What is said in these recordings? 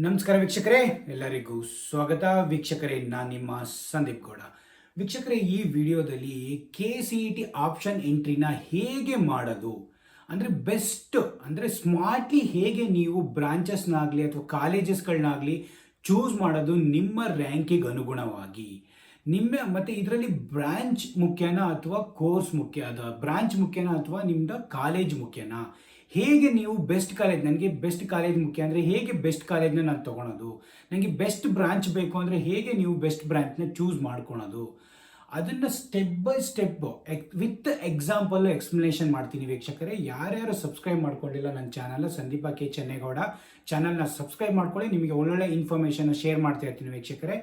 ನಮಸ್ಕಾರ ವೀಕ್ಷಕರೇ, ಎಲ್ಲರಿಗೂ ಸ್ವಾಗತ. ವೀಕ್ಷಕರೇ, ನಾನು ನಿಮ್ಮ ಸಂದೀಪ್ ಗೌಡ. ವೀಕ್ಷಕರೇ, ಈ ವಿಡಿಯೋದಲ್ಲಿ KCET ಆಪ್ಷನ್ ಎಂಟ್ರಿನ ಹೇಗೆ ಮಾಡೋದು ಅಂದರೆ ಬೆಸ್ಟ್ ಅಂದರೆ ಸ್ಮಾರ್ಟ್ಲಿ ಹೇಗೆ ನೀವು ಬ್ರಾಂಚಸ್ನಾಗಲಿ ಅಥವಾ ಕಾಲೇಜಸ್ಗಳನ್ನಾಗಲಿ ಚೂಸ್ ಮಾಡೋದು ನಿಮ್ಮ ರ್ಯಾಂಕಿಗೆ ಅನುಗುಣವಾಗಿ. ಮತ್ತು ಇದರಲ್ಲಿ ಬ್ರಾಂಚ್ ಮುಖ್ಯನಾ ಅಥವಾ ಕೋರ್ಸ್ ಮುಖ್ಯ, ಬ್ರಾಂಚ್ ಮುಖ್ಯನಾ ಅಥವಾ ನಿಮ್ಮದು ಕಾಲೇಜ್ ಮುಖ್ಯನಾ, ಹೇಗೆ ನೀವು ಬೆಸ್ಟ್ ಕಾಲೇಜ್, ನನಗೆ ಬೆಸ್ಟ್ ಕಾಲೇಜ್ ಮುಖ್ಯ ಅಂದರೆ ಹೇಗೆ ಬೆಸ್ಟ್ ಕಾಲೇಜ್ನ ನಾನು ತೊಗೊಳೋದು, ನನಗೆ ಬೆಸ್ಟ್ ಬ್ರಾಂಚ್ ಬೇಕು ಅಂದರೆ ಹೇಗೆ ನೀವು ಬೆಸ್ಟ್ ಬ್ರಾಂಚ್ನ ಚೂಸ್ ಮಾಡ್ಕೊಳೋದು, ಅದನ್ನು step by step with example explanation ಮಾಡ್ತೀನಿ. ವೀಕ್ಷಕರೇ, ಯಾರ್ಯಾರು ಸಬ್ಸ್ಕ್ರೈಬ್ ಮಾಡ್ಕೊಂಡಿಲ್ಲ ನನ್ನ ಚಾನಲ್ ಸಂದೀಪ ಕೆ ಚೆನ್ನೇಗೌಡ ಚಾನಲ್ನ ಸಬ್ಸ್ಕ್ರೈಬ್ ಮಾಡ್ಕೊಳ್ಳಿ. ನಿಮಗೆ ಒಳ್ಳೊಳ್ಳೆ ಇನ್ಫಾರ್ಮೇಷನ್ನ ಶೇರ್ ಮಾಡ್ತಾ ಇರ್ತೀನಿ ವೀಕ್ಷಕರೇ.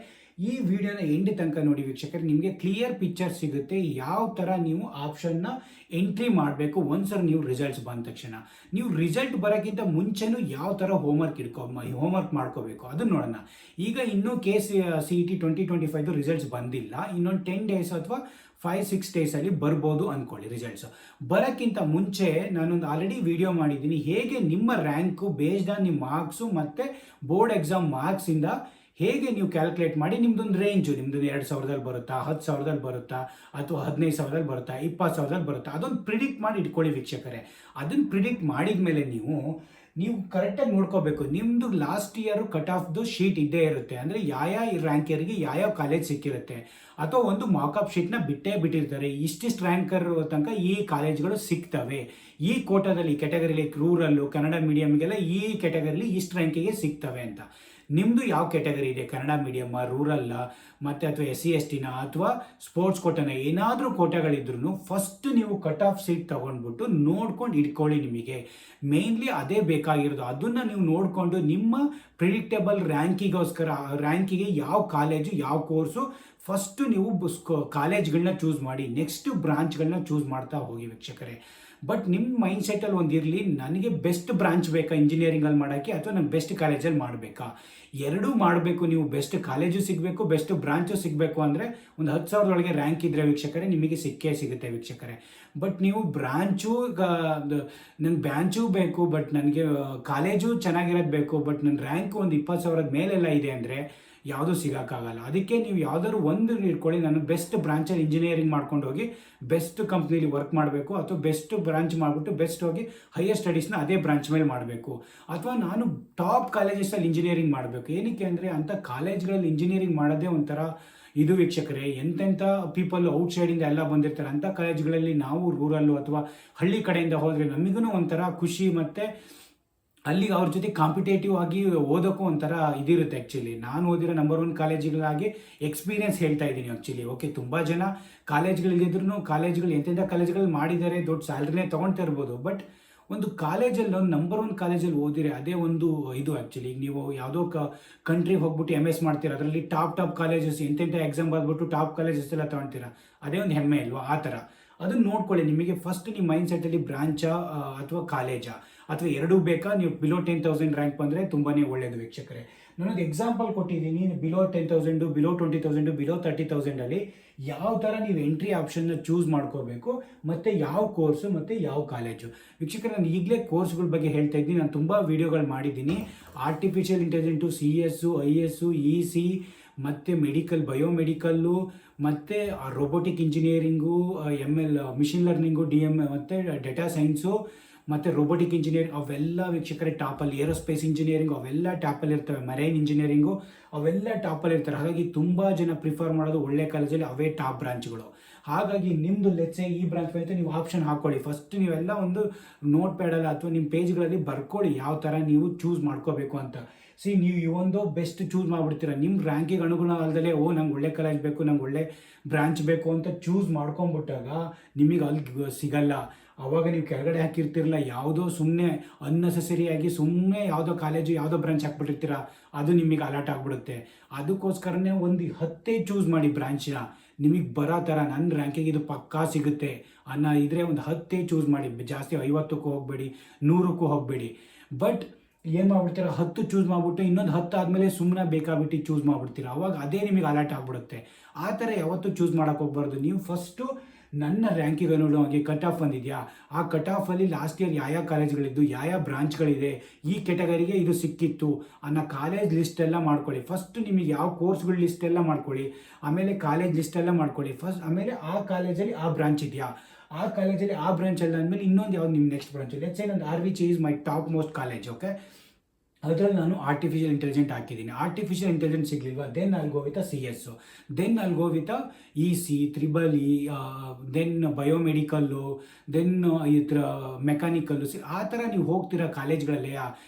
ಈ ವಿಡಿಯೋನ ಎಂಡ್ ತನಕ ನೋಡಿ ವೀಕ್ಷಕರೇ, ನಿಮಗೆ ಕ್ಲಿಯರ್ ಪಿಕ್ಚರ್ ಸಿಗುತ್ತೆ ಯಾವ ಥರ ನೀವು ಆಪ್ಷನ್ನ ಎಂಟ್ರಿ ಮಾಡಬೇಕು. ಒಂದ್ಸರಿ ನೀವು ರಿಸಲ್ಟ್ಸ್ ಬಂದ ತಕ್ಷಣ, ನೀವು ರಿಸಲ್ಟ್ ಬರೋಕ್ಕಿಂತ ಮುಂಚೆನೂ ಯಾವ ಥರ ಹೋಮ್ವರ್ಕ್ ಮಾಡ್ಕೋಬೇಕು ಅದನ್ನು ನೋಡೋಣ. ಈಗ ಇನ್ನೂ KCET 2025 ರಿಸಲ್ಟ್ಸ್ ಬಂದಿಲ್ಲ. ಇನ್ನೊಂದು 10 ಡೇಸ್ ಅಥವಾ 5-6 ಡೇಸಲ್ಲಿ ಬರ್ಬೋದು ಅಂದ್ಕೊಳ್ಳಿ. ರಿಸಲ್ಟ್ಸ್ ಬರೋಕ್ಕಿಂತ ಮುಂಚೆ ನಾನೊಂದು ಆಲ್ರೆಡಿ ವಿಡಿಯೋ ಮಾಡಿದ್ದೀನಿ, ಹೇಗೆ ನಿಮ್ಮ ರ್ಯಾಂಕು ಬೇಸ್ಡ್ ಆನ್ ನಿಮ್ಮ ಮಾರ್ಕ್ಸು ಮತ್ತು ಬೋರ್ಡ್ ಎಕ್ಸಾಮ್ ಮಾರ್ಕ್ಸಿಂದ ಹೇಗೆ ನೀವು ಕ್ಯಾಲ್ಕುಲೇಟ್ ಮಾಡಿ ನಿಮ್ದೊಂದು ರೇಂಜು, ನಿಮ್ಮದು 2,000ದಲ್ಲಿ ಬರುತ್ತಾ, 10,000ದಲ್ಲಿ ಬರುತ್ತಾ, ಅಥವಾ 15,000ದಲ್ಲಿ ಬರುತ್ತಾ, 20,000ದಲ್ಲಿ ಬರುತ್ತಾ, ಅದೊಂದು ಪ್ರಿಡಿಕ್ಟ್ ಮಾಡಿ ಇಟ್ಕೊಳ್ಳಿ ವೀಕ್ಷಕರೇ. ಅದನ್ನು ಪ್ರಿಡಿಕ್ಟ್ ಮಾಡಿದ ಮೇಲೆ ನೀವು ಕರೆಕ್ಟಾಗಿ ನೋಡ್ಕೋಬೇಕು. ನಿಮ್ಮದು ಲಾಸ್ಟ್ ಇಯರ್ ಕಟ್ ಆಫ್ದು ಶೀಟ್ ಇದ್ದೇ ಇರುತ್ತೆ, ಅಂದರೆ ಯಾವ ರ್ಯಾಂಕರಿಗೆ ಯಾವ ಕಾಲೇಜ್ ಸಿಕ್ಕಿರುತ್ತೆ, ಅಥವಾ ಒಂದು ಮಾರ್ಕಪ್ ಶೀಟ್ನ ಬಿಟ್ಟಿರ್ತಾರೆ, ಇಷ್ಟಿಷ್ಟು ರ್ಯಾಂಕರ್ ತನಕ ಈ ಕಾಲೇಜ್ಗಳು ಸಿಗ್ತವೆ, ಈ ಕೋಟಾದಲ್ಲಿ ಕ್ಯಾಟಗರಿಲಿ ರೂರಲ್ಲು ಕನ್ನಡ ಮೀಡಿಯಮ್ಗೆಲ್ಲ ಈ ಕ್ಯಾಟಗರಿಲಿ ಇಷ್ಟು ರ್ಯಾಂಕಿಗೆ ಸಿಗ್ತವೆ ಅಂತ. ನಿಮ್ಮದು ಯಾವ ಕ್ಯಾಟಗರಿ ಇದೆ, ಕನ್ನಡ ಮೀಡಿಯಮ್ಮ, ರೂರಲ್ಲ, ಮತ್ತು ಅಥವಾ SC/ST ಅಥವಾ ಸ್ಪೋರ್ಟ್ಸ್ ಕೋಟನ, ಏನಾದರೂ ಕೋಟೆಗಳಿದ್ರೂ ಫಸ್ಟ್ ನೀವು ಕಟ್ ಆಫ್ ಸೀಟ್ ತೊಗೊಂಡ್ಬಿಟ್ಟು ನೋಡ್ಕೊಂಡು ಇಟ್ಕೊಳ್ಳಿ. ನಿಮಗೆ ಮೇನ್ಲಿ ಅದೇ ಬೇಕಾಗಿರೋದು. ಅದನ್ನು ನೀವು ನೋಡಿಕೊಂಡು ನಿಮ್ಮ ಪ್ರಿಡಿಕ್ಟೇಬಲ್ ರ್ಯಾಂಕಿಗೆ ಯಾವ ಕಾಲೇಜು ಯಾವ ಕೋರ್ಸು ಫಸ್ಟು ನೀವು ಕಾಲೇಜ್ಗಳನ್ನ ಚೂಸ್ ಮಾಡಿ, ನೆಕ್ಸ್ಟ್ ಬ್ರಾಂಚ್ಗಳನ್ನ ಚೂಸ್ ಮಾಡ್ತಾ ಹೋಗಿ ವೀಕ್ಷಕರೇ. ಬಟ್ ನಿಮ್ಮ ಮೈಂಡ್ ಸೆಟ್ಟಲ್ಲಿ ಒಂದಿರಲಿ, ನನಗೆ ಬೆಸ್ಟ್ ಬ್ರಾಂಚ್ ಬೇಕಾ ಇಂಜಿನಿಯರಿಂಗಲ್ಲಿ ಮಾಡೋಕ್ಕೆ, ಅಥವಾ ನಾನು ಬೆಸ್ಟ್ ಕಾಲೇಜಲ್ಲಿ ಮಾಡಬೇಕಾ, ಎರಡೂ ಮಾಡಬೇಕು. ನೀವು ಬೆಸ್ಟ್ ಕಾಲೇಜು ಸಿಗಬೇಕು, ಬೆಸ್ಟ್ ಬ್ರಾಂಚು ಸಿಗಬೇಕು ಅಂದರೆ ಒಂದು 10,000 ಒಳಗೆ ರ್ಯಾಂಕ್ ಇದ್ದರೆ ವೀಕ್ಷಕರೇ ನಿಮಗೆ ಸಿಗುತ್ತೆ ವೀಕ್ಷಕರೇ. ಬಟ್ ನೀವು ನಂಗೆ ಬ್ರಾಂಚೂ ಬೇಕು, ಬಟ್ ನನಗೆ ಕಾಲೇಜು ಚೆನ್ನಾಗಿರೋದು ಬೇಕು, ಬಟ್ ನನ್ನ ರ್ಯಾಂಕು ಒಂದು 20,000 ಮೇಲೆಲ್ಲ ಇದೆ ಅಂದರೆ ಯಾವುದೂ ಸಿಗೋಕ್ಕಾಗಲ್ಲ. ಅದಕ್ಕೆ ನೀವು ಯಾವುದಾದ್ರು ಒಂದು ಇಟ್ಕೊಳ್ಳಿ, ನಾನು ಬೆಸ್ಟ್ ಬ್ರಾಂಚಲ್ಲಿ ಇಂಜಿನಿಯರಿಂಗ್ ಮಾಡ್ಕೊಂಡು ಹೋಗಿ ಬೆಸ್ಟ್ ಕಂಪ್ನೀಲಿ ವರ್ಕ್ ಮಾಡಬೇಕು, ಅಥವಾ ಬೆಸ್ಟ್ ಬ್ರಾಂಚ್ ಮಾಡಿಬಿಟ್ಟು ಬೆಸ್ಟ್ ಹೋಗಿ ಹೈಯರ್ ಸ್ಟಡೀಸ್ನ ಅದೇ ಬ್ರಾಂಚ್ ಮೇಲೆ ಮಾಡಬೇಕು, ಅಥವಾ ನಾನು ಟಾಪ್ ಕಾಲೇಜಸಲ್ಲಿ ಇಂಜಿನಿಯರಿಂಗ್ ಮಾಡಬೇಕು. ಏನಕ್ಕೆ ಅಂದರೆ ಅಂಥ ಕಾಲೇಜ್ಗಳಲ್ಲಿ ಇಂಜಿನಿಯರಿಂಗ್ ಮಾಡೋದೇ ಒಂಥರ ಇದು ವೀಕ್ಷಕರೇ. ಎಂತೆಂಥ ಪೀಪಲ್ ಔಟ್ಸೈಡಿಂದ ಎಲ್ಲ ಬಂದಿರ್ತಾರೆ. ಅಂಥ ಕಾಲೇಜ್ಗಳಲ್ಲಿ ನಾವು ರೂರಲ್ಲು ಅಥವಾ ಹಳ್ಳಿ ಕಡೆಯಿಂದ ಹೋದರೆ ನಮಗೂ ಒಂಥರ ಖುಷಿ, ಮತ್ತು ಅಲ್ಲಿಗೆ ಅವ್ರ ಜೊತೆ ಕಾಂಪಿಟೇಟಿವ್ ಆಗಿ ಓದೋಕ್ಕೂ ಒಂಥರ ಇದಿರುತ್ತೆ. ಆ್ಯಕ್ಚುಲಿ ನಾನು ಓದಿರೋ ನಂಬರ್ 1 ಕಾಲೇಜುಗಳಾಗಿ ಎಕ್ಸ್ಪೀರಿಯನ್ಸ್ ಹೇಳ್ತಾ ಇದ್ದೀನಿ ಆ್ಯಕ್ಚುಲಿ. ಓಕೆ, ತುಂಬ ಜನ ಕಾಲೇಜ್ಗಳಿದ್ರು ಕಾಲೇಜ್ಗಳು ಎಂತೆಂಥ ಕಾಲೇಜ್ಗಳು ಮಾಡಿದ್ದಾರೆ, ದೊಡ್ಡ ಸ್ಯಾಲ್ರಿನೇ ತೊಗೊಳ್ತಾ ಇರ್ಬೋದು. ಬಟ್ ಒಂದು ಕಾಲೇಜಲ್ಲಿ ಒಂದು ನಂಬರ್ 1 ಕಾಲೇಜಲ್ಲಿ ಓದಿರಿ, ಅದೇ ಒಂದು ಇದು ಆ್ಯಕ್ಚುಲಿ. ಈಗ ನೀವು ಯಾವುದೋ ಕಂಟ್ರಿಗೆ ಹೋಗ್ಬಿಟ್ಟು MS ಮಾಡ್ತೀರಾ, ಅದರಲ್ಲಿ ಟಾಪ್ ಕಾಲೇಜಸ್ ಎಂತೆಂಥ ಎಕ್ಸಾಮ್ ಬರ್ಬಿಟ್ಟು ಟಾಪ್ ಕಾಲೇಜಸ್ ಎಲ್ಲ ತೊಗೊಳ್ತೀರಾ, ಅದೇ ಒಂದು ಹೆಮ್ಮೆ ಅಲ್ವಾ. ಆ ಥರ ಅದನ್ನು ನೋಡ್ಕೊಳ್ಳಿ. ನಿಮಗೆ ಫಸ್ಟ್ ನಿಮ್ಮ ಮೈಂಡ್ ಸೆಟ್ಟಲ್ಲಿ ಬ್ರಾಂಚಾ ಅಥವಾ ಕಾಲೇಜಾ ಅಥವಾ ಎರಡೂ ಬೇಕಾ. ನೀವು ಬಿಲೋ 10,000 ರ್ಯಾಂಕ್ ಬಂದರೆ ತುಂಬಾ ಒಳ್ಳೆಯದು ವೀಕ್ಷಕರೇ. ನಾನೊಂದು ಎಕ್ಸಾಂಪಲ್ ಕೊಟ್ಟಿದ್ದೀನಿ. ಬಿಲೋ 10,000, ಬಿಲೋ 20,000, ಬಿಲೋ 30,000ಅಲ್ಲಿ ಯಾವ ಥರ ನೀವು ಎಂಟ್ರಿ ಆಪ್ಷನ್ನ ಚೂಸ್ ಮಾಡ್ಕೋಬೇಕು, ಮತ್ತು ಯಾವ ಕೋರ್ಸು ಮತ್ತು ಯಾವ ಕಾಲೇಜು. ವೀಕ್ಷಕರೇ, ನಾನು ಈಗಲೇ ಕೋರ್ಸ್ಗಳ ಬಗ್ಗೆ ಹೇಳ್ತಾ ಇದ್ದೀನಿ. ನಾನು ತುಂಬ ವೀಡಿಯೋಗಳು ಮಾಡಿದ್ದೀನಿ. Artificial intelligent, CS, IS, EC, ಮತ್ತು ಬಯೋಮೆಡಿಕಲ್ಲು, ಮತ್ತು robotic engineering, ML machine learning, DM, ಮತ್ತು ಡೇಟಾ ಸೈನ್ಸು, ಮತ್ತು ರೋಬೋಟಿಕ್ ಇಂಜಿನಿಯರಿಂಗ್ ಅವೆಲ್ಲ ವೀಕ್ಷಕರೇ ಟಾಪಲ್ಲಿ. ಏರೋಸ್ಪೇಸ್ ಇಂಜಿನಿಯರಿಂಗು ಅವೆಲ್ಲ ಟಾಪಲ್ಲಿ ಇರ್ತವೆ. ಮರೈನ್ ಇಂಜಿನಿಯರಿಂಗು ಅವೆಲ್ಲ ಟಾಪಲ್ಲಿ ಇರ್ತಾರೆ. ಹಾಗಾಗಿ ತುಂಬ ಜನ ಪ್ರಿಫರ್ ಮಾಡೋದು ಒಳ್ಳೆ ಕಾಲೇಜಲ್ಲಿ ಅವೇ ಟಾಪ್ ಬ್ರಾಂಚ್ಗಳು. ಹಾಗಾಗಿ ನಿಮ್ಮದು ಲೆಟ್ಸೆ ಈ ಬ್ರಾಂಚ್ ಅಂತ ನೀವು ಆಪ್ಷನ್ ಹಾಕ್ಕೊಳ್ಳಿ. ಫಸ್ಟ್ ನೀವೆಲ್ಲ ಒಂದು ನೋಟ್ ಪ್ಯಾಡಲ್ಲ ಅಥವಾ ನಿಮ್ಮ ಪೇಜ್ಗಳಲ್ಲಿ ಬರ್ಕೊಳ್ಳಿ ಯಾವ ಥರ ನೀವು ಚೂಸ್ ಮಾಡ್ಕೋಬೇಕು ಅಂತ. ನೀವು ಇವೊಂದು ಬೆಸ್ಟ್ ಚೂಸ್ ಮಾಡಿಬಿಡ್ತೀರ, ನಿಮ್ಮ ರ್ಯಾಂಕಿಗೆ ಅನುಗುಣ ಅಲ್ಲದೆ ನಂಗೆ ಒಳ್ಳೆ ಕಾಲೇಜ್ ಬೇಕು, ನಂಗೆ ಒಳ್ಳೆ ಬ್ರಾಂಚ್ ಬೇಕು ಅಂತ ಚೂಸ್ ಮಾಡ್ಕೊಂಬಿಟ್ಟಾಗ ನಿಮಗೆ ಅಲ್ಲಿ ಸಿಗಲ್ಲ. ಆವಾಗ ನೀವು ಕೆಳಗಡೆ ಹಾಕಿರ್ತಿರಲ್ಲ, ಯಾವುದೋ ಸುಮ್ಮನೆ ಅನ್ನೆಸೆಸರಿಯಾಗಿ ಸುಮ್ಮನೆ ಯಾವುದೋ ಕಾಲೇಜು ಯಾವುದೋ ಬ್ರಾಂಚ್ ಹಾಕ್ಬಿಟ್ಟಿರ್ತೀರ, ಅದು ನಿಮಗೆ ಅಲರ್ಟ್ ಆಗಿಬಿಡುತ್ತೆ. ಅದಕ್ಕೋಸ್ಕರನೇ ಒಂದು 10 ಚೂಸ್ ಮಾಡಿ ಬ್ರಾಂಚ್ನ, ನಿಮಗೆ ಬರೋ ಥರ ನನ್ನ ರ್ಯಾಂಕಿಗೆ ಇದು ಪಕ್ಕಾ ಸಿಗುತ್ತೆ ಇದ್ರೆ ಒಂದು 10 ಚೂಸ್ ಮಾಡಿ. ಜಾಸ್ತಿ 50ಕ್ಕೂ ಹೋಗಬೇಡಿ, 100ಕ್ಕೂ ಹೋಗಬೇಡಿ. ಬಟ್ ಏನು ಮಾಡ್ಬಿಡ್ತೀರ, 10 ಚೂಸ್ ಮಾಡಿಬಿಟ್ಟು ಇನ್ನೊಂದು 10 ಆದಮೇಲೆ ಸುಮ್ಮನೆ ಬೇಕಾಗ್ಬಿಟ್ಟು ಚೂಸ್ ಮಾಡಿಬಿಡ್ತೀರ. ಅವಾಗ ಅದೇ ನಿಮಗೆ ಅಲರ್ಟ್ ಆಗಿಬಿಡುತ್ತೆ. ಆ ಥರ ಯಾವತ್ತೂ ಚೂಸ್ ಮಾಡೋಕ್ಕೆ ಹೋಗ್ಬಾರ್ದು. ನೀವು ಫಸ್ಟು ನನ್ನ ರ್ಯಾಂಕಿಗೆ ಅನುಗುಣವಾಗಿ ಕಟ್ ಆಫ್ ಬಂದಿದೆಯಾ, ಆ ಕಟ್ ಆಫಲ್ಲಿ ಲಾಸ್ಟ್ ಇಯರ್ ಯಾವ ಕಾಲೇಜ್ಗಳಿದ್ದು, ಯಾವ ಬ್ರಾಂಚ್ಗಳಿದೆ, ಈ ಕೆಟಗರಿಗೆ ಇದು ಸಿಕ್ಕಿತ್ತು ಅನ್ನೋ ಕಾಲೇಜ್ ಲಿಸ್ಟ್ ಎಲ್ಲ ಮಾಡ್ಕೊಳ್ಳಿ. ಫಸ್ಟ್ ನಿಮಗೆ ಯಾವ ಕೋರ್ಸ್ಗಳ ಲಿಸ್ಟ್ ಎಲ್ಲ ಮಾಡ್ಕೊಳ್ಳಿ, ಆಮೇಲೆ ಕಾಲೇಜ್ ಲಿಸ್ಟ್ ಎಲ್ಲ ಮಾಡ್ಕೊಳ್ಳಿ ಫಸ್ಟ್. ಆಮೇಲೆ ಆ ಕಾಲೇಜಲ್ಲಿ ಆ ಬ್ರಾಂಚ್ ಇದೆಯಾ, ಆ ಕಾಲೇಜಲ್ಲಿ ಆ ಬ್ರಾಂಚ್ ಎಲ್ಲ ಅಂದಮೇಲೆ ಇನ್ನೊಂದು ಯಾವ್ದು ನಿಮ್ಮ ನೆಕ್ಸ್ಟ್ ಬ್ರಾಂಚ್. ಲೆಟ್ಸ್ ಸೇ ನಂದು RVC is my top most college. Okay, ಅದರಲ್ಲಿ ನಾನು ಆರ್ಟಿಫಿಷಿಯಲ್ ಇಂಟೆಲಿಜೆಂಟ್ ಹಾಕಿದ್ದೀನಿ. ಆರ್ಟಿಫಿಷಿಯಲ್ ಇಂಟೆಲಿಜೆಂಟ್ ಸಿಗಲಿಲ್ವಾ, then I'll go with CS, then I'll go with EC, EEE, then biomedical, then ಈ ಥರ ಮೆಕ್ಯಾನಿಕಲ್ಲು. ಆ ಥರ ನೀವು ಹೋಗ್ತೀರಾ ಕಾಲೇಜ್ಗಳಲ್ಲಿ.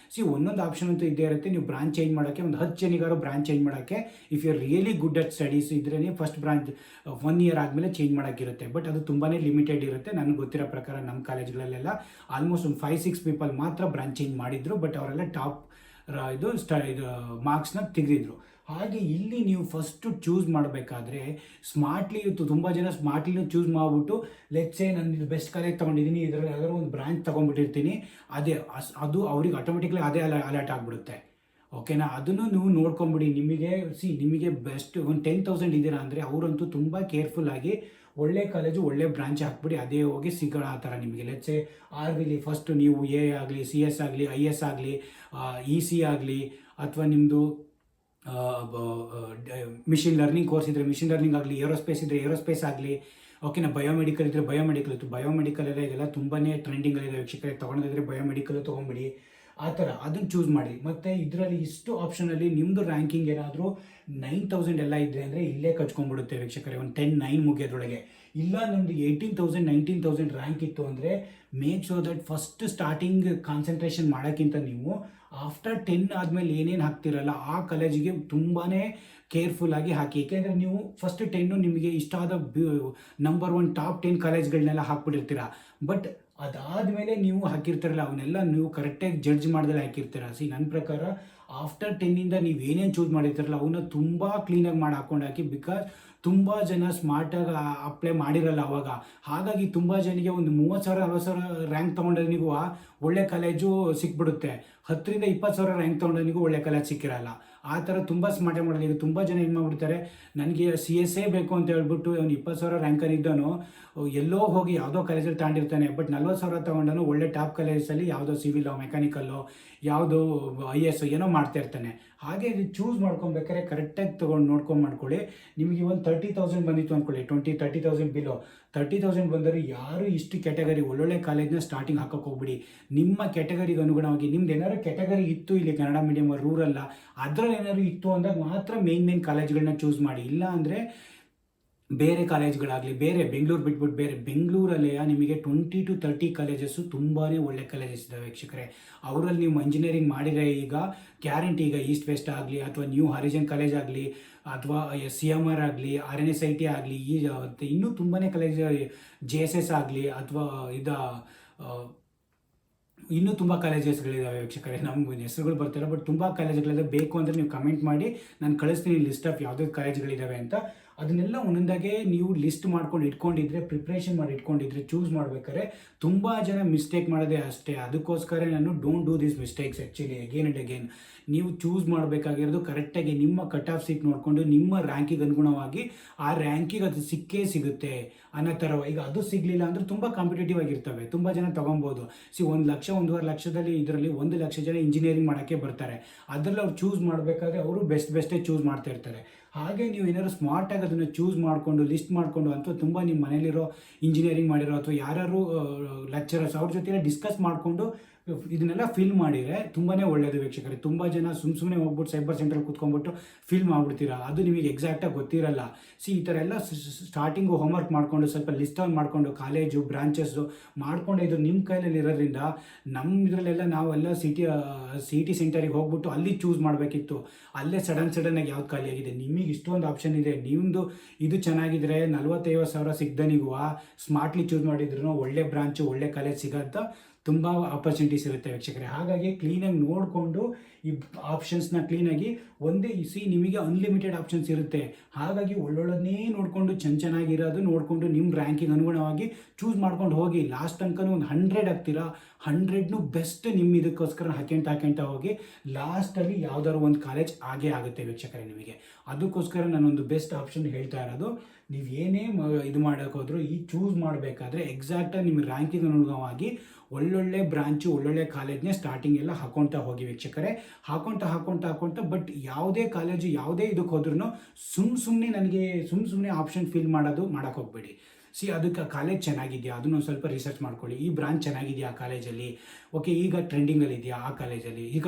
ಒಂದೊಂದು ಆಪ್ಷನ್ ಅಂತೂ ಇದ್ದೇ ಇರುತ್ತೆ. ನೀವು ಬ್ರಾಂಚ್ ಚೇಂಜ್ ಮಾಡೋಕ್ಕೆ ಒಂದು 10 ಜನಿಗಾರು ಬ್ರಾಂಚ್ ಚೇಂಜ್ ಮಾಡೋಕ್ಕೆ, if you are really good at studies ಇದ್ರೇ ಫಸ್ಟ್ ಬ್ರಾಂಚ್ 1 ಇಯರ್ ಆದಮೇಲೆ ಚೇಂಜ್ ಮಾಡೋಕ್ಕಿರುತ್ತೆ. ಬಟ್ ಅದು ತುಂಬಾ ಲಿಮಿಟೆಡ್ ಇರುತ್ತೆ. ನನಗೆ ಗೊತ್ತಿರೋ ಪ್ರಕಾರ ನಮ್ಮ ಕಾಲೇಜ್ಗಳಲ್ಲೆಲ್ಲ ಆಲ್ಮೋಸ್ಟ್ ಒಂದು 5-6 ಪೀಪಲ್ ಮಾತ್ರ ಬ್ರಾಂಚ್ ಚೇಂಜ್ ಮಾಡಿದ್ರು, ಬಟ್ ಅವರೆಲ್ಲ ಟಾಪ್ ಇದು ಮಾರ್ಕ್ಸ್ನ ತೆಗೆದಿದ್ರು. ಹಾಗೆ ಇಲ್ಲಿ ನೀವು ಫಸ್ಟು ಚೂಸ್ ಮಾಡಬೇಕಾದ್ರೆ ಸ್ಮಾರ್ಟ್ಲಿ, ತುಂಬ ಜನ ಸ್ಮಾರ್ಟ್ಲಿನೂ ಚೂಸ್ ಮಾಡಿಬಿಟ್ಟು ಲೆಟ್ಸೇ ನಾನು ಇದು ಬೆಸ್ಟ್ ಕಾಲೇಜ್ ತೊಗೊಂಡಿದ್ದೀನಿ, ಇದರಲ್ಲಿ ಯಾವ್ದಾದ್ರು ಒಂದು ಬ್ರಾಂಚ್ ತೊಗೊಂಡ್ಬಿಟ್ಟಿರ್ತೀನಿ, ಅದು ಅವ್ರಿಗೆ ಆಟೋಮೆಟಿಕ್ಲಿ ಅದೇ ಅಲರ್ಟ್ ಆಗಿಬಿಡುತ್ತೆ. ಓಕೆನಾ, ಅದನ್ನು ನೀವು ನೋಡ್ಕೊಂಬಿಡಿ. ನಿಮಗೆ ಬೆಸ್ಟ್ ಒಂದು 10,000 ಇದ್ದೀರಾ ಅಂದರೆ ಅವರಂತೂ ತುಂಬ ಕೇರ್ಫುಲ್ಲಾಗಿ ಒಳ್ಳೆ ಕಾಲೇಜು ಒಳ್ಳೆ ಬ್ರಾಂಚ್ ಹಾಕ್ಬಿಡಿ, ಅದೇ ಹೋಗಿ ಸಿಗೋಣ ಆ ಥರ ನಿಮಗೆ. ಲೆಟ್ಸೆ RVಲಿ ಫಸ್ಟು ನೀವು A ಆಗಲಿ, CS ಆಗಲಿ, IS ಆಗಲಿ, EC ಆಗಲಿ, ಅಥವಾ ನಿಮ್ಮದು ಮಿಷಿನ್ ಲರ್ನಿಂಗ್ ಕೋರ್ಸ್ ಇದ್ದರೆ ಮಿಷಿನ್ ಲರ್ನಿಂಗ್ ಆಗಲಿ, ಏರೋಸ್ಪೇಸ್ ಇದ್ದರೆ ಏರೋಸ್ಪೇಸ್ ಆಗಲಿ, ಓಕೆನಾ, ಬಯೋಮೆಡಿಕಲ್ ಇದ್ದರೆ ಬಯೋಮೆಡಿಕಲ್ ಇತ್ತು. ಬಯೋಮೆಡಿಕಲ್ ಎಲ್ಲ ಈಗೆಲ್ಲ ತುಂಬಾ ಟ್ರೆಂಡಿಂಗಲ್ಲಿದೆ ವೀಕ್ಷಕರೇ. ತೊಗೊಳೋದಿದ್ರೆ ಬಯೋಮೆಡಿಕಲ್ ತೊಗೊಂಬಿಡಿ, ಆ ಥರ ಅದನ್ನು ಚೂಸ್ ಮಾಡಿ. ಮತ್ತು ಇದರಲ್ಲಿ ಇಷ್ಟು ಆಪ್ಷನಲ್ಲಿ ನಿಮ್ಮದು ರ್ಯಾಂಕಿಂಗ್ ಏನಾದರೂ 9,000 ಎಲ್ಲ ಇದ್ದರೆ ಅಂದರೆ ಇಲ್ಲೇ ಕಚ್ಕೊಂಡ್ಬಿಡುತ್ತೆ ವೀಕ್ಷಕರೇ, ಒಂದು 10-9 ಮುಗಿಯೋದ್ರೊಳಗೆ. ಇಲ್ಲ ನಮ್ಮದು 18,000 19,000 ರ್ಯಾಂಕ್ ಇತ್ತು ಅಂದರೆ make sure that first starting concentration ಮಾಡೋಕ್ಕಿಂತ ನೀವು ಆಫ್ಟರ್ 10 ಆದಮೇಲೆ ಏನೇನು ಹಾಕ್ತಿರಲ್ಲ ಆ ಕಾಲೇಜಿಗೆ ತುಂಬಾ ಕೇರ್ಫುಲ್ಲಾಗಿ ಹಾಕಿ. ಏಕೆಂದರೆ ನೀವು ಫಸ್ಟ್ 10 ನಿಮಗೆ ಇಷ್ಟ ಆದ ನಂಬರ್ 1 ಟಾಪ್ 10 ಕಾಲೇಜ್ಗಳನ್ನೆಲ್ಲ ಹಾಕ್ಬಿಟ್ಟಿರ್ತೀರ. ಬಟ್ ಅದಾದಮೇಲೆ ನೀವು ಹಾಕಿರ್ತಾರಲ್ಲ ಅವನ್ನೆಲ್ಲ ನೀವು ಕರೆಕ್ಟಾಗಿ ಜಡ್ಜ್ ಮಾಡಿದ್ರೆ ಹಾಕಿರ್ತೀರ. ನನ್ನ ಪ್ರಕಾರ ಆಫ್ಟರ್ 10ಇಂದ ನೀವು ಏನೇನು ಚೂಸ್ ಮಾಡಿರ್ತಾರಲ್ಲ ಅವನ್ನ ತುಂಬ ಕ್ಲೀನಾಗಿ ಮಾಡಿ ಹಾಕ್ಕೊಂಡು ಹಾಕಿ. ಬಿಕಾಸ್ ತುಂಬ ಜನ ಸ್ಮಾರ್ಟಾಗಿ ಅಪ್ಲೈ ಮಾಡಿರಲ್ಲ ಅವಾಗ. ಹಾಗಾಗಿ ತುಂಬ ಜನಿಗೆ ಒಂದು 30,000 40,000 ರ್ಯಾಂಕ್ ತೊಗೊಂಡನಿಗೂ ಒಳ್ಳೆ ಕಾಲೇಜು ಸಿಕ್ಬಿಡುತ್ತೆ. 10ರಿಂದ 20,000 ರ್ಯಾಂಕ್ ತೊಗೊಂಡನಿಗೂ ಒಳ್ಳೆ ಕಾಲೇಜ್ ಸಿಕ್ಕಿರಲ್ಲ. ಆ ಥರ ತುಂಬ ಸ್ಮಾರ್ಟಾಗಿ ಮಾಡಲ್ಲ. ಈಗ ತುಂಬ ಜನ ಏನು ಮಾಡಿಬಿಡ್ತಾರೆ, ನನಗೆ CS ಬೇಕು ಅಂತ ಹೇಳ್ಬಿಟ್ಟು ಅವ್ನು 20,000 ರ್ಯಾಂಕಲ್ಲಿ ಇದ್ದನು ಎಲ್ಲೋ ಹೋಗಿ ಯಾವುದೋ ಕಾಲೇಜಲ್ಲಿ ತಗೊಂಡಿರ್ತಾನೆ. ಬಟ್ 40,000 ತೊಗೊಂಡನು ಒಳ್ಳೆ ಟಾಪ್ ಕಾಲೇಜಲ್ಲಿ ಯಾವುದೋ ಸಿವಿಲ್ ಮೆಕ್ಯಾನಿಕಲ್ಲು ಯಾವುದೋ IS ಏನೋ ಮಾಡ್ತಾ ಇರ್ತಾನೆ. ಹಾಗೆ ಚೂಸ್ ಮಾಡ್ಕೊಬೇಕಾದ್ರೆ ಕರೆಕ್ಟಾಗಿ ತೊಗೊಂಡು ನೋಡ್ಕೊಂಡು ಮಾಡ್ಕೊಳ್ಳಿ. ನಿಮಗೆ ಒಂದು 30,000 ಬಂದಿತ್ತು ಅಂದ್ಕೊಳ್ಳಿ, 20-30,000 ಬಿಲೋ 30,000 ಬಂದರೆ ಯಾರು ಇಷ್ಟು ಕ್ಯಾಟಗರಿ ಒಳ್ಳೊಳ್ಳೆ ಕಾಲೇಜ್ನ ಸ್ಟಾರ್ಟಿಂಗ್ ಹಾಕೋಕೆ ಹೋಗ್ಬಿಡಿ. ನಿಮ್ಮ ಕ್ಯಾಟಗರಿಗೆ ಅನುಗುಣವಾಗಿ ನಿಮ್ದು ಏನಾದ್ರು ಕ್ಯಾಟಗರಿ ಇತ್ತು, ಇಲ್ಲಿ ಕನ್ನಡ ಮೀಡಿಯಮ್ ರೂರಲ್ಲ ಅದರಲ್ಲಿ ಏನಾದ್ರು ಇತ್ತು ಅಂದಾಗ ಮಾತ್ರ ಮೇನ್ ಕಾಲೇಜ್ಗಳನ್ನ ಚೂಸ್ ಮಾಡಿ. ಇಲ್ಲ ಅಂದರೆ ಬೇರೆ ಕಾಲೇಜ್ಗಳಾಗಲಿ, ಬೇರೆ ಬೆಂಗಳೂರು ಬಿಟ್ಬಿಟ್ಟು ಬೇರೆ ಬೆಂಗಳೂರಲ್ಲೇ ನಿಮಗೆ 20-30 ಕಾಲೇಜಸ್ಸು ತುಂಬಾ ಒಳ್ಳೆ ಕಾಲೇಜಸ್ ಇದ್ದಾವೆ ವೀಕ್ಷಕರೇ. ಅವರಲ್ಲಿ ನೀವು ಇಂಜಿನಿಯರಿಂಗ್ ಮಾಡಿದರೆ ಈಗ ಗ್ಯಾರಂಟಿ, ಈಗ ಈಸ್ಟ್ ವೆಸ್ಟ್ ಆಗಲಿ ಅಥವಾ ನ್ಯೂ ಹಾರಿಜನ್ ಕಾಲೇಜ್ ಆಗಲಿ ಅಥವಾ CMR ಆಗಲಿ, RNSIT ಆಗಲಿ, ಇನ್ನೂ ತುಂಬಾ ಕಾಲೇಜ್ JSS ಆಗಲಿ ಅಥವಾ ಇನ್ನೂ ತುಂಬ ಕಾಲೇಜಸ್ಗಳಿದ್ದಾವೆ ವೀಕ್ಷಕರೇ. ನಮ್ಗೆ ಹೆಸರುಗಳು ಬರ್ತಿಲ್ಲ, ಬಟ್ ತುಂಬ ಕಾಲೇಜ್ಗಳಿದೆ. ಬೇಕು ಅಂದರೆ ನೀವು ಕಮೆಂಟ್ ಮಾಡಿ, ನಾನು ಕಳಿಸ್ತೀನಿ ಲಿಸ್ಟ್ ಆಫ್ ಯಾವುದಾದ್ರು ಕಾಲೇಜ್ಗಳಿದ್ದಾವೆ ಅಂತ. ಅದನ್ನೆಲ್ಲ ಒಂದೊಂದಾಗೆ ನೀವು ಲಿಸ್ಟ್ ಮಾಡ್ಕೊಂಡು ಇಟ್ಕೊಂಡಿದ್ರೆ, ಪ್ರಿಪ್ರೇಷನ್ ಮಾಡಿ ಇಟ್ಕೊಂಡಿದ್ರೆ, ಚೂಸ್ ಮಾಡ್ಬೇಕಾದ್ರೆ ತುಂಬ ಜನ ಮಿಸ್ಟೇಕ್ ಮಾಡೋದೇ ಅಷ್ಟೇ. ಅದಕ್ಕೋಸ್ಕರ ನಾನು don't do this mistakes actually again and again. ನೀವು ಚೂಸ್ ಮಾಡಬೇಕಾಗಿರೋದು ಕರೆಕ್ಟಾಗಿ ನಿಮ್ಮ ಕಟ್ ಆಫ್ ಸೀಟ್ ನೋಡಿಕೊಂಡು ನಿಮ್ಮ ರ್ಯಾಂಕಿಗೆ ಅನುಗುಣವಾಗಿ ಆ ರ್ಯಾಂಕಿಗೆ ಅದು ಸಿಕ್ಕೇ ಸಿಗುತ್ತೆ ಅನ್ನೋ ಥರ. ಈಗ ಅದು ಸಿಗಲಿಲ್ಲ ಅಂದರೆ ತುಂಬ ಕಾಂಪಿಟೇಟಿವ್ ಆಗಿರ್ತವೆ, ತುಂಬ ಜನ ತೊಗೊಬೋದು. 1 ಲಕ್ಷ 1.5 ಲಕ್ಷದಲ್ಲಿ ಇದರಲ್ಲಿ 1 ಲಕ್ಷ ಜನ ಇಂಜಿನಿಯರಿಂಗ್ ಮಾಡೋಕ್ಕೆ ಬರ್ತಾರೆ. ಅದರಲ್ಲಿ ಅವ್ರು ಚೂಸ್ ಮಾಡಬೇಕಾದ್ರೆ ಅವರು ಬೆಸ್ಟೇ ಚೂಸ್ ಮಾಡ್ತಾ ಇರ್ತಾರೆ. ಹಾಗೆ ನೀವು ಏನಾದ್ರು ಸ್ಮಾರ್ಟಾಗಿ ಅದನ್ನು ಚೂಸ್ ಮಾಡಿಕೊಂಡು ಲಿಸ್ಟ್ ಮಾಡಿಕೊಂಡು ಅಥವಾ ತುಂಬ ನಿಮ್ಮ ಮನೇಲಿರೋ ಇಂಜಿನಿಯರಿಂಗ್ ಮಾಡಿರೋ ಅಥವಾ ಯಾರು ಲೆಕ್ಚರರ್ಸ್ ಅವ್ರ ಜೊತೆ ಡಿಸ್ಕಸ್ ಮಾಡಿಕೊಂಡು ಇದನ್ನೆಲ್ಲ ಫಿಲ್ ಮಾಡಿದರೆ ತುಂಬಾ ಒಳ್ಳೆಯದು ವೀಕ್ಷಕರೇ. ತುಂಬ ಜನ ಸುಮ್ಮನೆ ಹೋಗ್ಬಿಟ್ಟು ಸೈಬರ್ ಸೆಂಟ್ರಲ್ಲಿ ಕೂತ್ಕೊಂಡ್ಬಿಟ್ಟು ಫಿಲ್ ಮಾಡಿಬಿಡ್ತೀರಾ, ಅದು ನಿಮಗೆ ಎಕ್ಸಾಕ್ಟಾಗಿ ಗೊತ್ತಿರಲ್ಲ. ಈ ಥರ ಎಲ್ಲ ಸ್ಟಾರ್ಟಿಂಗು ಹೋಮ್ವರ್ಕ್ ಮಾಡಿಕೊಂಡು ಸ್ವಲ್ಪ ಲಿಸ್ಟ್ ಆನ್ ಮಾಡಿಕೊಂಡು ಕಾಲೇಜು ಬ್ರಾಂಚಸ್ಸು ಮಾಡಿಕೊಂಡು ಇದು ನಿಮ್ಮ ಕೈಯಲ್ಲಿ ಇರೋದ್ರಿಂದ, ನಮ್ಮ ಇದರಲ್ಲೆಲ್ಲ ನಾವೆಲ್ಲ CT ಸೆಂಟರಿಗೆ ಹೋಗ್ಬಿಟ್ಟು ಅಲ್ಲಿ ಚೂಸ್ ಮಾಡಬೇಕಿತ್ತು. ಅಲ್ಲೇ ಸಡನ್ನಾಗಿ ಯಾವ್ದು ಖಾಲಿಯಾಗಿದೆ. ನಿಮಗೆ ಇಷ್ಟೊಂದು ಆಪ್ಷನ್ ಇದೆ. ನಿಮ್ಮದು ಇದು ಚೆನ್ನಾಗಿದ್ರೆ 40-50 ಸಾವಿರ ಸಿಗ್ದನಿಗೂ ಸ್ಮಾರ್ಟ್ಲಿ ಚೂಸ್ ಮಾಡಿದ್ರು ಒಳ್ಳೆ ಬ್ರಾಂಚು ಒಳ್ಳೆ ಕಾಲೇಜ್ ಸಿಗೋಂಥ ತುಂಬ ಆಪರ್ಚುನಿಟೀಸ್ ಇರುತ್ತೆ ವೀಕ್ಷಕರೇ. ಹಾಗಾಗಿ ಕ್ಲೀನಾಗಿ ನೋಡಿಕೊಂಡು ಈ ಆಪ್ಷನ್ಸ್ನ ಕ್ಲೀನಾಗಿ ನಿಮಗೆ ಅನ್ಲಿಮಿಟೆಡ್ ಆಪ್ಷನ್ಸ್ ಇರುತ್ತೆ. ಹಾಗಾಗಿ ಒಳ್ಳೊಳ್ಳದನ್ನೇ ನೋಡಿಕೊಂಡು ಚೆನ್ನಾಗಿರೋದು ನೋಡಿಕೊಂಡು ನಿಮ್ಮ ರ್ಯಾಂಕಿಂಗ್ ಅನುಗುಣವಾಗಿ ಚೂಸ್ ಮಾಡ್ಕೊಂಡು ಹೋಗಿ. ಲಾಸ್ಟ್ ತನಕ ಒಂದು 100 ಆಗ್ತೀರಾ, 100ನು ಬೆಸ್ಟ್ ನಿಮ್ಮ ಇದಕ್ಕೋಸ್ಕರ ಹಾಕ್ಯಂತ ಹೋಗಿ ಲಾಸ್ಟಲ್ಲಿ ಯಾವ್ದಾದ್ರು ಒಂದು ಕಾಲೇಜ್ ಆಗೇ ಆಗುತ್ತೆ ವೀಕ್ಷಕರೇ ನಿಮಗೆ. ಅದಕ್ಕೋಸ್ಕರ ನಾನೊಂದು ಬೆಸ್ಟ್ ಆಪ್ಷನ್ ಹೇಳ್ತಾ ಇರೋದು, ನೀವು ಏನೇ ಇದು ಮಾಡೋಕೆ ಹೋದ್ರು ಈ ಚೂಸ್ ಮಾಡಬೇಕಾದ್ರೆ ಎಕ್ಸಾಕ್ಟಾಗಿ ನಿಮ್ಮ ರ್ಯಾಂಕಿಂಗ್ ಅನುಗುಣವಾಗಿ ಒಳ್ಳೊಳ್ಳೆ ಬ್ರಾಂಚು ಒಳ್ಳೊಳ್ಳೆ ಕಾಲೇಜ್ನೇ ಸ್ಟಾರ್ಟಿಂಗ್ ಎಲ್ಲ ಹಾಕೊಳ್ತಾ ಹೋಗಿ ವೀಕ್ಷಕರೇ. ಹಾಕೊಳ್ತಾ ಬಟ್ ಯಾವುದೇ ಕಾಲೇಜು ಯಾವುದೇ ಇದಕ್ಕೆ ಹೋದ್ರೂ ಸುಮ್ಮನೆ ಆಪ್ಷನ್ ಫಿಲ್ ಮಾಡೋಕ್ಕೆ ಹೋಗ್ಬೇಡಿ. ಅದಕ್ಕೆ ಕಾಲೇಜ್ ಚೆನ್ನಾಗಿದೆಯಾ ಅದನ್ನು ಸ್ವಲ್ಪ ರಿಸರ್ಚ್ ಮಾಡ್ಕೊಳ್ಳಿ. ಈ ಬ್ರಾಂಚ್ ಚೆನ್ನಾಗಿದೆಯಾ ಆ ಕಾಲೇಜಲ್ಲಿ, ಓಕೆ ಈಗ ಟ್ರೆಂಡಿಂಗಲ್ಲಿದೆಯಾ ಆ ಕಾಲೇಜಲ್ಲಿ, ಈಗ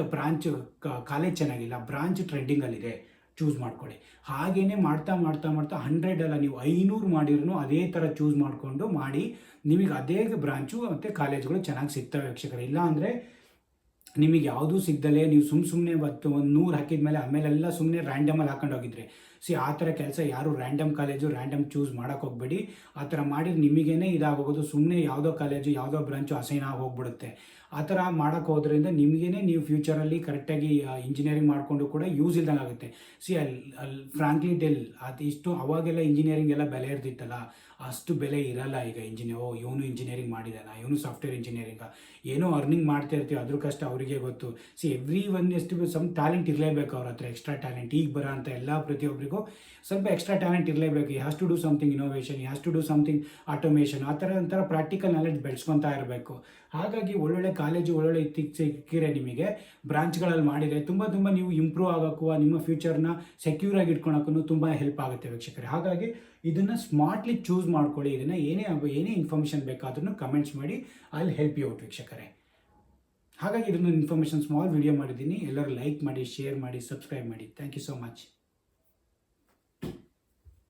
ಕಾಲೇಜ್ ಚೆನ್ನಾಗಿಲ್ಲ ಬ್ರಾಂಚ್ ಟ್ರೆಂಡಿಂಗಲ್ಲಿದೆ, ಚೂಸ್ ಮಾಡ್ಕೊಳ್ಳಿ. ಹಾಗೇನೆ ಮಾಡ್ತಾ 100 ಅಲ್ಲ ನೀವು 500 ಮಾಡಿರೂ ಅದೇ ಥರ ಚೂಸ್ ಮಾಡಿಕೊಂಡು ಮಾಡಿ, ನಿಮಗೆ ಅದೇ ಬ್ರಾಂಚು ಮತ್ತು ಕಾಲೇಜ್ಗಳು ಚೆನ್ನಾಗಿ ಸಿಗ್ತವೆ ವೀಕ್ಷಕರೇ. ಇಲ್ಲ ಅಂದರೆ ನಿಮಗೆ ಯಾವುದೂ ಸಿಗ್ದಲೇ ನೀವು ಸುಮ್ಮನೆ ಒಂದು 100 ಹಾಕಿದ ಮೇಲೆ ಆಮೇಲೆಲ್ಲ ಸುಮ್ಮನೆ ರ್ಯಾಂಡಮಲ್ಲಿ ಹಾಕೊಂಡು ಹೋಗಿದ್ರೆ ಆ ಥರ ಕೆಲಸ ಯಾರು ರ್ಯಾಂಡಮ್ ಕಾಲೇಜು ರ್ಯಾಂಡಮ್ ಚೂಸ್ ಮಾಡೋಕ್ಕೆ ಹೋಗ್ಬೇಡಿ. ಆ ಥರ ಮಾಡಿದ್ರೆ ನಿಮಗೇನೆ ಇದಾಗೋಗೋದು, ಸುಮ್ಮನೆ ಯಾವುದೋ ಕಾಲೇಜು ಯಾವುದೋ ಬ್ರಾಂಚು ಅಸೈನ್ ಆಗಿ ಹೋಗ್ಬಿಡುತ್ತೆ. ಆ ಥರ ಮಾಡೋಕ್ಕೆ ಹೋದ್ರಿಂದ ನಿಮಗೇನೆ ನೀವು ಫ್ಯೂಚರಲ್ಲಿ ಕರೆಕ್ಟಾಗಿ ಇಂಜಿನಿಯರಿಂಗ್ ಮಾಡಿಕೊಂಡು ಕೂಡ ಯೂಸ್ ಇಲ್ದಂಗೆ ಆಗುತ್ತೆ. ಅಲ್ಲಿ ಫ್ರಾಂಕ್ಲಿ ಟೆಲ್ ಇಷ್ಟು ಅವಾಗೆಲ್ಲ ಇಂಜಿನಿಯರಿಂಗ್ ಎಲ್ಲ ಬೆಲೆ ಇರ್ತಿತ್ತಲ್ಲ, ಅಷ್ಟು ಬೆಲೆ ಇರಲ್ಲ ಈಗ. ಇವನು ಇಂಜಿನಿಯರಿಂಗ್ ಮಾಡಿದಾನ, ಇವನು ಸಾಫ್ಟ್ವೇರ್ ಇಂಜಿನಿಯರಿಂಗ, ಏನೋ ಅರ್ನಿಂಗ್ ಮಾಡ್ತಾ ಇರ್ತೀವಿ, ಅದ್ರ ಕಷ್ಟ ಅವರಿಗೆ ಗೊತ್ತು. ಎವ್ರಿ ಒನ್ ಎಷ್ಟು ಸಮ್ ಟ್ಯಾಲೆಂಟ್ ಇರಲೇಬೇಕು ಅವ್ರ ಹತ್ರ, ಎಕ್ಸ್ಟ್ರಾ ಟ್ಯಾಲೆಂಟ್. ಈಗ ಬರೋ ಅಂತ ಎಲ್ಲ ಪ್ರತಿಯೊಬ್ಬರಿಗೂ ಸ್ವಲ್ಪ ಎಕ್ಸ್ಟ್ರಾ ಟ್ಯಾಲೆಂಟ್ ಇರಲೇಬೇಕು. Has to do something innovation, has to do something automation, ಆ ಥರ ಒಂಥರ ಪ್ರಾಕ್ಟಿಕಲ್ ನಾಲೆಡ್ಜ್ ಬೆಳೆಸ್ಕೊತಾ ಇರಬೇಕು. ಹಾಗಾಗಿ ಒಳ್ಳೊಳ್ಳೆ ಕಾಲೇಜು ಒಳ್ಳೊಳ್ಳೆ ಸಿಕ್ಕಿರೆ ನಿಮಗೆ ಬ್ರಾಂಚ್ಗಳಲ್ಲಿ ಮಾಡಿದರೆ ತುಂಬ ನೀವು ಇಂಪ್ರೂವ್ ಆಗೋಕ್ಕೂ ನಿಮ್ಮ ಫ್ಯೂಚರ್ನ ಸೆಕ್ಯೂರ್ ಆಗಿ ಇಟ್ಕೊಳಕ್ಕೂ ತುಂಬ ಹೆಲ್ಪ್ ಆಗುತ್ತೆ ವೀಕ್ಷಕರೇ. ಹಾಗಾಗಿ ಇದನ್ನು ಸ್ಮಾರ್ಟ್ಲಿ ಚೂಸ್ ಮಾಡ್ಕೊಳ್ಳಿ. ಇದನ್ನು ಏನೇ ಇನ್ಫಾರ್ಮೇಷನ್ ಬೇಕಾದ್ರೂ ಕಮೆಂಟ್ಸ್ ಮಾಡಿ, ಐ ಹೆಲ್ಪ್ ಯು ಔಟ್ ವೀಕ್ಷಕರೇ. ಹಾಗಾಗಿ ಇದನ್ನು ಇನ್ಫಾರ್ಮೇಷನ್ ಸ್ಮಾಲ್ ವಿಡಿಯೋ ಮಾಡಿದ್ದೀನಿ. ಎಲ್ಲರೂ ಲೈಕ್ ಮಾಡಿ, ಶೇರ್ ಮಾಡಿ, ಸಬ್ಸ್ಕ್ರೈಬ್ ಮಾಡಿ. Thank you so much.